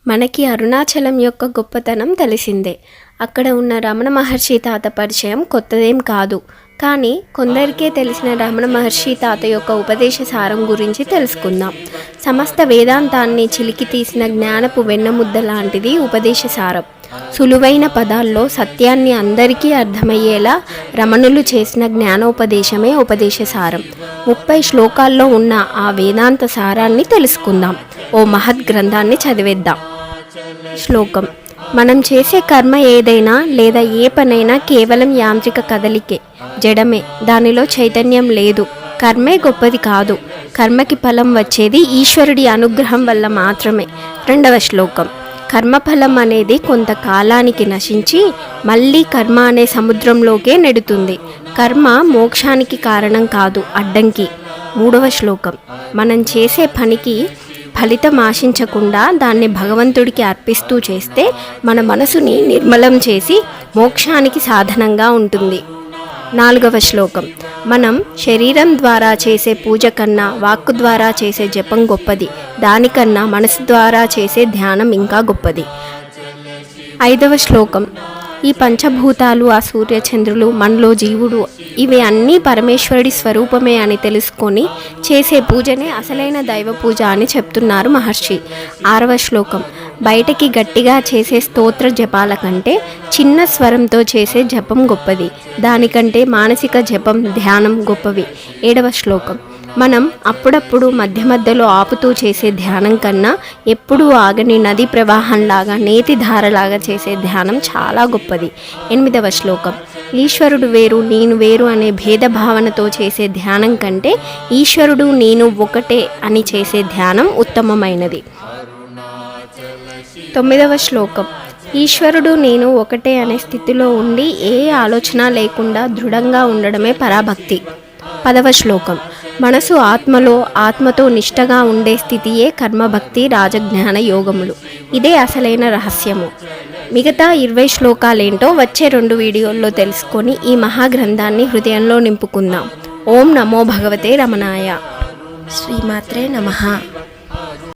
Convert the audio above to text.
మనకి అరుణాచలం యొక్క గొప్పతనం తెలిసిందే. అక్కడ ఉన్న రమణ మహర్షి తాత పరిచయం కొత్తదేం కాదు. కానీ కొందరికే తెలిసిన రమణ మహర్షి తాత యొక్క ఉపదేశ సారం గురించి తెలుసుకుందాం. సమస్త వేదాంతాన్ని చిలికి తీసిన జ్ఞానపు వెన్నముద్ద లాంటిది ఉపదేశ సారం. సులువైన పదాల్లో సత్యాన్ని అందరికీ అర్థమయ్యేలా రమణులు చేసిన జ్ఞానోపదేశమే ఉపదేశ సారం. 30 శ్లోకాల్లో ఉన్న ఆ వేదాంత సారాన్ని తెలుసుకుందాం. ఓ మహత్ గ్రంథాన్ని చదివేద్దాం. శ్లోకం: మనం చేసే కర్మ ఏదైనా లేదా ఏ పనైనా కేవలం యాంత్రిక కదలికే, జడమే. దానిలో చైతన్యం లేదు. కర్మే గొప్పది కాదు. కర్మకి ఫలం వచ్చేది ఈశ్వరుడి అనుగ్రహం వల్ల మాత్రమే. 2వ శ్లోకం: కర్మఫలం అనేది కొంతకాలానికి నశించి మళ్ళీ కర్మ అనే సముద్రంలోకే నెడుతుంది. కర్మ మోక్షానికి కారణం కాదు, అడ్డంకి. 3వ శ్లోకం: మనం చేసే పనికి ఫలితం ఆశించకుండా దాన్ని భగవంతుడికి అర్పిస్తూ చేస్తే మన మనసుని నిర్మలం చేసి మోక్షానికి సాధనంగా ఉంటుంది. 4వ శ్లోకం: మనం శరీరం ద్వారా చేసే పూజ కన్నా వాక్కు ద్వారా చేసే జపం గొప్పది. దానికన్నా మనసు ద్వారా చేసే ధ్యానం ఇంకా గొప్పది. 5వ శ్లోకం: ఈ పంచభూతాలు, ఆ సూర్యచంద్రులు, మనలో జీవుడు, ఇవి అన్నీ పరమేశ్వరుడి స్వరూపమే అని తెలుసుకొని చేసే పూజనే అసలైన దైవ పూజ అని చెప్తున్నారు మహర్షి. 6వ శ్లోకం: బయటకి గట్టిగా చేసే స్తోత్ర జపాల కంటే చిన్న స్వరంతో చేసే జపం గొప్పది. దానికంటే మానసిక జపం, ధ్యానం గొప్పవి. 7వ శ్లోకం: మనం అప్పుడప్పుడు మధ్య మధ్యలో ఆపుతూ చేసే ధ్యానం కన్నా ఎప్పుడూ ఆగని నదీ ప్రవాహంలాగా, నేతి ధారలాగా చేసే ధ్యానం చాలా గొప్పది. 8వ శ్లోకం: ఈశ్వరుడు వేరు, నేను వేరు అనే భేదభావనతో చేసే ధ్యానం కంటే ఈశ్వరుడు నేను ఒకటే అని చేసే ధ్యానం ఉత్తమమైనది. 9వ శ్లోకం: ఈశ్వరుడు నేను ఒకటే అనే స్థితిలో ఉండి ఏ ఆలోచన లేకుండా దృఢంగా ఉండడమే పరాభక్తి. 10వ శ్లోకం: మనసు ఆత్మలో, ఆత్మతో నిష్టగా ఉండే స్థితియే కర్మభక్తి, రాజజ్ఞాన యోగములు. ఇదే అసలైన రహస్యము. మిగతా 20 శ్లోకాలేంటో వచ్చే 2 వీడియోల్లో తెలుసుకొని ఈ మహాగ్రంథాన్ని హృదయంలో నింపుకుందాం. ఓం నమో భగవతే రమణాయ. శ్రీమాత్రే నమః.